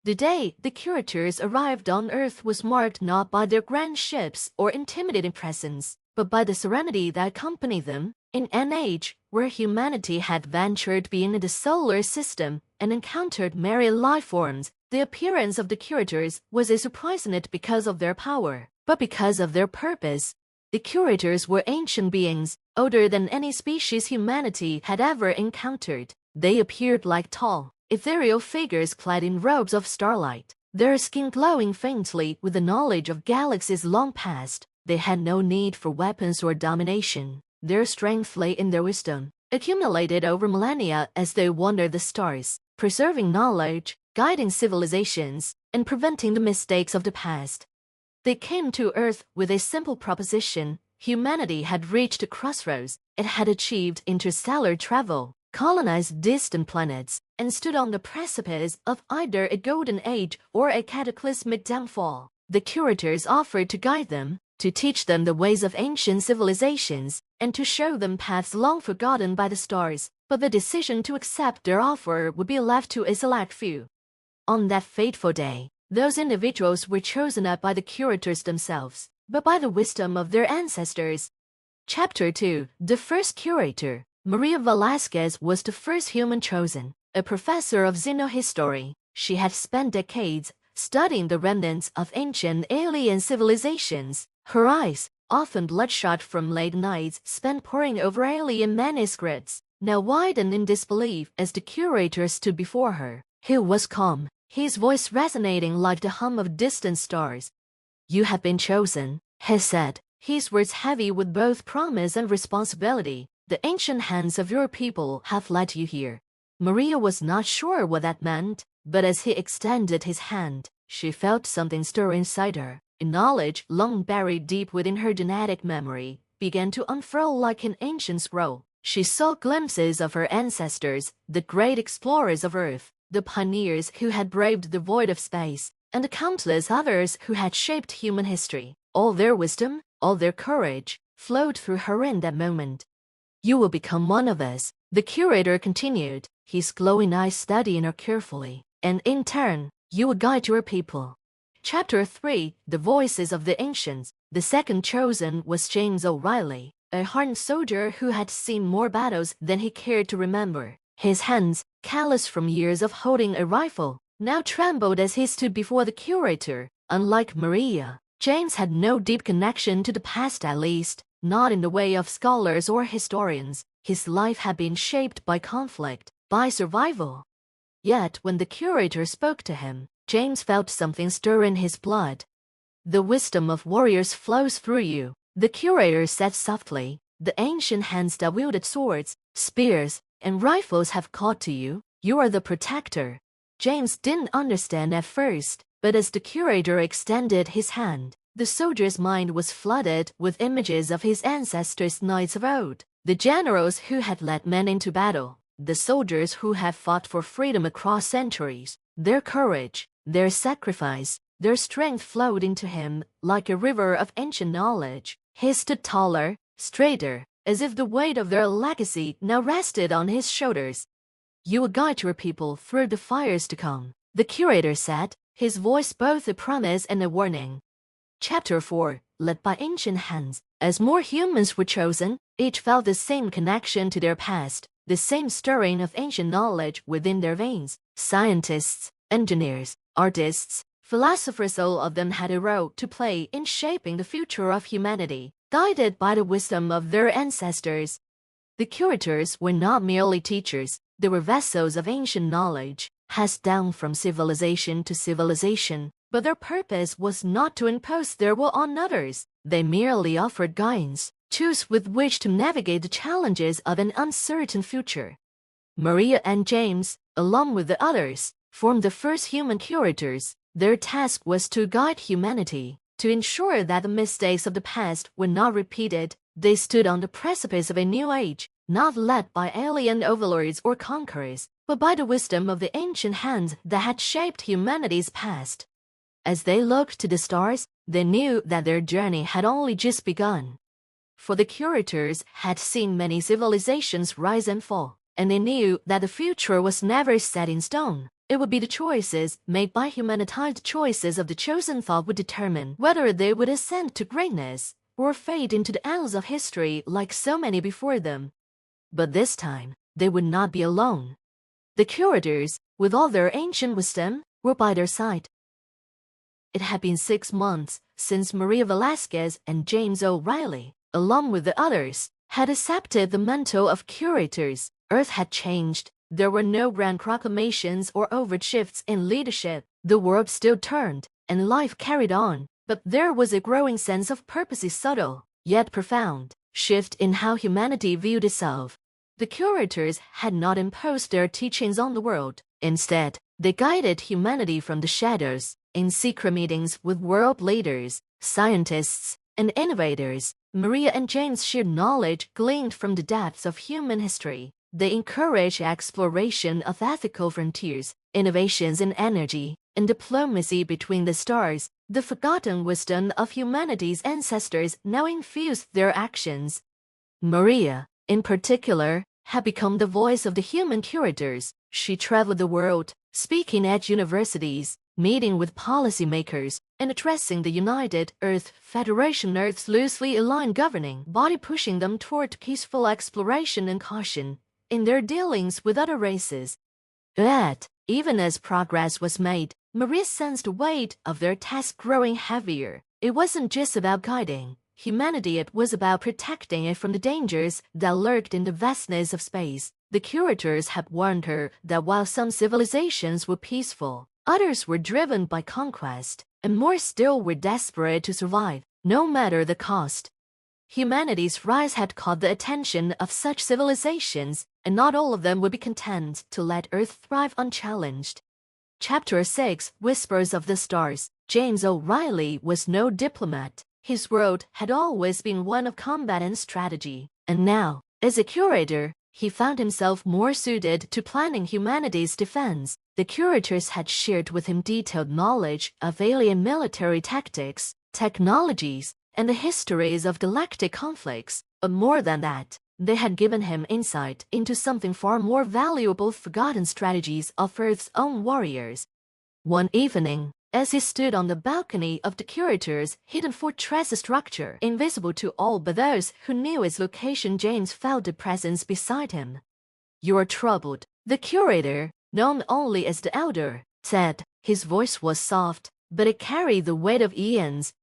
The day the Curators arrived on Earth was marked not by their grand ships or intimidating presence, but by the serenity that accompanied them. In an age where humanity had ventured beyond the solar system and encountered myriad life forms, the appearance of the Curators was a surprise not because of their power, but because of their purpose. The Curators were ancient beings, older than any species humanity had ever encountered. They appeared like tall, ethereal figures clad in robes of starlight, their skin glowing faintly with the knowledge of galaxies long past. They had no need for weapons or domination. Their strength lay in their wisdom, accumulated over millennia as they wandered the stars, preserving knowledge, guiding civilizations, and preventing the mistakes of the past. They came to Earth with a simple proposition. Humanity had reached a crossroads. It had achieved interstellar travel, colonized distant planets, and stood on the precipice of either a golden age or a cataclysmic downfall. The Curators offered to guide them, to teach them the ways of ancient civilizations, and to show them paths long forgotten by the stars, but the decision to accept their offer would be left to a select few. On that fateful day, those individuals were chosen not by the Curators themselves, but by the wisdom of their ancestors. Chapter 2. The First Curator. Maria Velasquez was the first human chosen, a professor of xenohistory. She had spent decades studying the remnants of ancient alien civilizations. Her eyes, often bloodshot from late nights spent poring over alien manuscripts, now widened in disbelief as the Curator stood before her. He was calm, his voice resonating like the hum of distant stars. "You have been chosen," he said, his words heavy with both promise and responsibility. "The ancient hands of your people have led you here." Maria was not sure what that meant, but as he extended his hand, she felt something stir inside her. A knowledge long buried deep within her genetic memory began to unfurl like an ancient scroll. She saw glimpses of her ancestors, the great explorers of Earth, the pioneers who had braved the void of space, and the countless others who had shaped human history. All their wisdom, all their courage, flowed through her in that moment. "You will become one of us," the Curator continued, his glowing eyes studying her carefully, "and in turn, you will guide your people." Chapter 3. The Voices of the Ancients. The second chosen was James O'Reilly, a hardened soldier who had seen more battles than he cared to remember. His hands, calloused from years of holding a rifle, now trembled as he stood before the Curator. Unlike Maria, James had no deep connection to the past, at least, not in the way of scholars or historians. His life had been shaped by conflict, by survival. Yet when the Curator spoke to him, James felt something stir in his blood. "The wisdom of warriors flows through you," the Curator said softly. "The ancient hands that wielded swords, spears, and rifles have called to you. You are the protector." James didn't understand at first, but as the Curator extended his hand, the soldier's mind was flooded with images of his ancestors' knights of old, the generals who had led men into battle, the soldiers who had fought for freedom across centuries. Their courage, their sacrifice, their strength flowed into him like a river of ancient knowledge. He stood taller, straighter, as if the weight of their legacy now rested on his shoulders. "You will guide your people through the fires to come," the Curator said, his voice both a promise and a warning. Chapter 4. Led by ancient hands. As more humans were chosen, each felt the same connection to their past, the same stirring of ancient knowledge within their veins. Scientists, engineers, artists, philosophers, all of them had a role to play in shaping the future of humanity, guided by the wisdom of their ancestors. The Curators were not merely teachers, they were vessels of ancient knowledge, passed down from civilization to civilization, but their purpose was not to impose their will on others. They merely offered guidance, tools with which to navigate the challenges of an uncertain future. Maria and James, along with the others, formed the first human Curators. Their task was to guide humanity, to ensure that the mistakes of the past were not repeated. They stood on the precipice of a new age, not led by alien overlords or conquerors, but by the wisdom of the ancient hands that had shaped humanity's past. As they looked to the stars, they knew that their journey had only just begun. For the Curators had seen many civilizations rise and fall, and they knew that the future was never set in stone. It would be the choices made by humanity. The choices of the chosen thought would determine whether they would ascend to greatness or fade into the annals of history like so many before them. But this time, they would not be alone. The Curators, with all their ancient wisdom, were by their side. It had been 6 months since Maria Velasquez and James O'Reilly, along with the others, had accepted the mantle of Curators. Earth had changed. There were no grand proclamations or overt shifts in leadership. The world still turned, and life carried on, but there was a growing sense of purpose, a subtle, yet profound, shift in how humanity viewed itself. The Curators had not imposed their teachings on the world. Instead, they guided humanity from the shadows. In secret meetings with world leaders, scientists, and innovators, Maria and James shared knowledge gleaned from the depths of human history. They encouraged exploration of ethical frontiers, innovations in energy, and diplomacy between the stars. The forgotten wisdom of humanity's ancestors now infused their actions. Maria, in particular, had become the voice of the human Curators. She traveled the world, speaking at universities, meeting with policymakers, and addressing the United Earth Federation, Earth's loosely aligned governing body, pushing them toward peaceful exploration and caution in their dealings with other races. Yet, even as progress was made, Maria sensed the weight of their task growing heavier. It wasn't just about guiding humanity, it was about protecting it from the dangers that lurked in the vastness of space. The Curators had warned her that while some civilizations were peaceful, others were driven by conquest, and more still were desperate to survive, no matter the cost. Humanity's rise had caught the attention of such civilizations, and not all of them would be content to let Earth thrive unchallenged. Chapter 6, Whispers of the Stars. James O'Reilly was no diplomat. His world had always been one of combat and strategy, and now, as a curator, he found himself more suited to planning humanity's defense. The Curators had shared with him detailed knowledge of alien military tactics, technologies, and the histories of galactic conflicts, but more than that, they had given him insight into something far more valuable: forgotten strategies of Earth's own warriors. One evening, as he stood on the balcony of the Curators' hidden fortress structure, invisible to all but those who knew its location, James felt a presence beside him. "You are troubled," the Curator, known only as the Elder, said. His voice was soft, but it carried the weight of eons.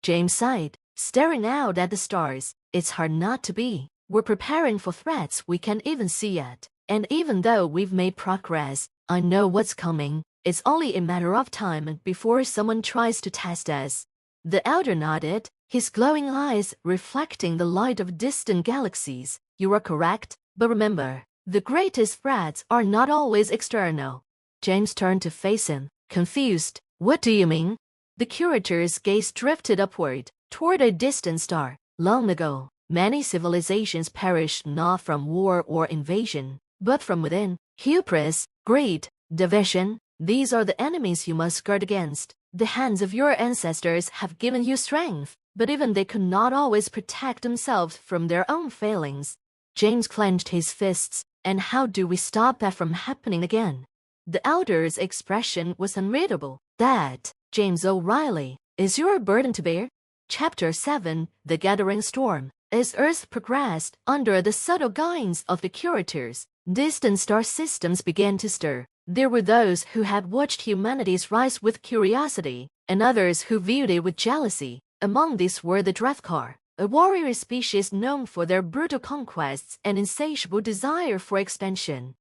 James sighed, staring out at the stars. "It's hard not to be. We're preparing for threats we can't even see yet. And even though we've made progress, I know what's coming. It's only a matter of time before someone tries to test us." The Elder nodded, his glowing eyes reflecting the light of distant galaxies. "You are correct, but remember, the greatest threats are not always external." James turned to face him, confused. "What do you mean?" The Curator's gaze drifted upward, toward a distant star. "Long ago, many civilizations perished not from war or invasion, but from within. Hubris, greed, division. These are the enemies you must guard against. The hands of your ancestors have given you strength, but even they could not always protect themselves from their own failings." James clenched his fists. "And how do we stop that from happening again?" The Elder's expression was unreadable. "That, James O'Reilly, is your burden to bear." Chapter 7, The Gathering Storm. As Earth progressed under the subtle guidance of the Curators, distant star systems began to stir. There were those who had watched humanity's rise with curiosity, and others who viewed it with jealousy. Among these were the Drethkar, a warrior species known for their brutal conquests and insatiable desire for expansion.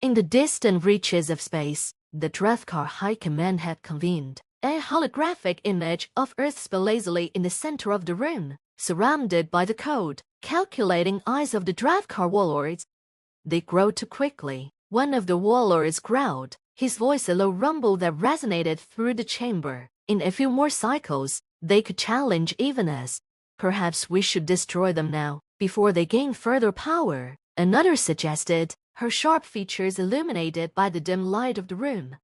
In the distant reaches of space, the Drethkar High Command had convened. A holographic image of Earth spilled lazily in the center of the room, surrounded by the cold, calculating eyes of the Drethkar warlords. "They grow too quickly," one of the warlords growled, his voice a low rumble that resonated through the chamber. "In a few more cycles, they could challenge even us. Perhaps we should destroy them now, before they gain further power," another suggested, her sharp features illuminated by the dim light of the room.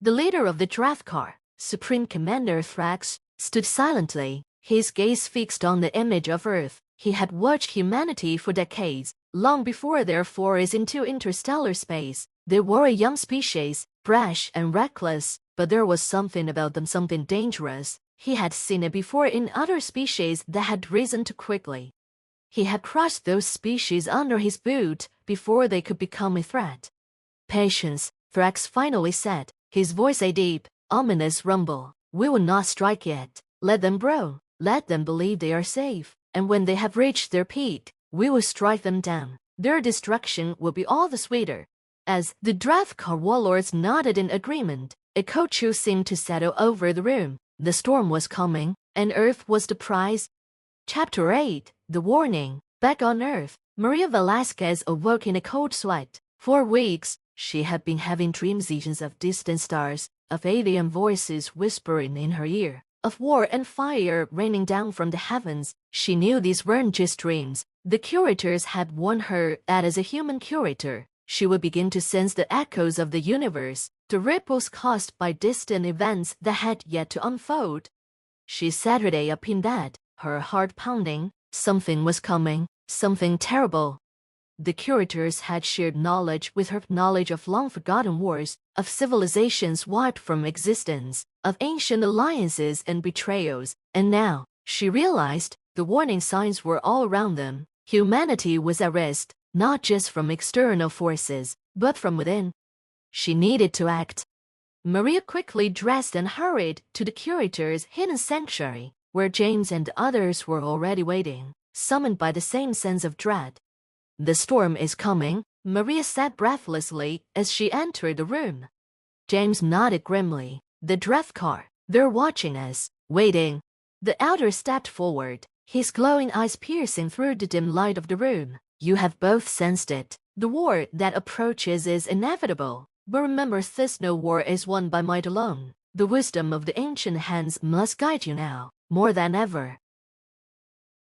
The leader of the Drethkar, Supreme Commander Thrax, stood silently, his gaze fixed on the image of Earth. He had watched humanity for decades, long before their forays into interstellar space. They were a young species, brash and reckless, but there was something about them, something dangerous. He had seen it before in other species that had risen too quickly. He had crushed those species under his boot before they could become a threat. Patience, Thrax finally said, his voice a deep, ominous rumble. We will not strike yet. Let them grow. Let them believe they are safe. And when they have reached their peak, we will strike them down. Their destruction will be all the sweeter. As the Drathkar warlords nodded in agreement, a cold chill seemed to settle over the room. The storm was coming, and Earth was the prize. Chapter 8, The Warning. Back on Earth, Maria Velasquez awoke in a cold sweat. For weeks, she had been having dream visions of distant stars, of alien voices whispering in her ear, of war and fire raining down from the heavens. She knew these weren't just dreams. The Curators had warned her that as a human curator, she would begin to sense the echoes of the universe, the ripples caused by distant events that had yet to unfold. She sat her day up in bed, her heart pounding. Something was coming, something terrible. The Curators had shared knowledge with her, knowledge of long-forgotten wars, of civilizations wiped from existence, of ancient alliances and betrayals, and now, she realized, the warning signs were all around them. Humanity was at risk, not just from external forces, but from within. She needed to act. Maria quickly dressed and hurried to the Curators' hidden sanctuary, where James and others were already waiting, summoned by the same sense of dread. The storm is coming, Maria said breathlessly as she entered the room. James nodded grimly. The Drathkar, they're watching us, waiting. The elder stepped forward, his glowing eyes piercing through the dim light of the room. You have both sensed it. The war that approaches is inevitable. But remember, this no war is won by might alone. The wisdom of the ancient hands must guide you now, more than ever.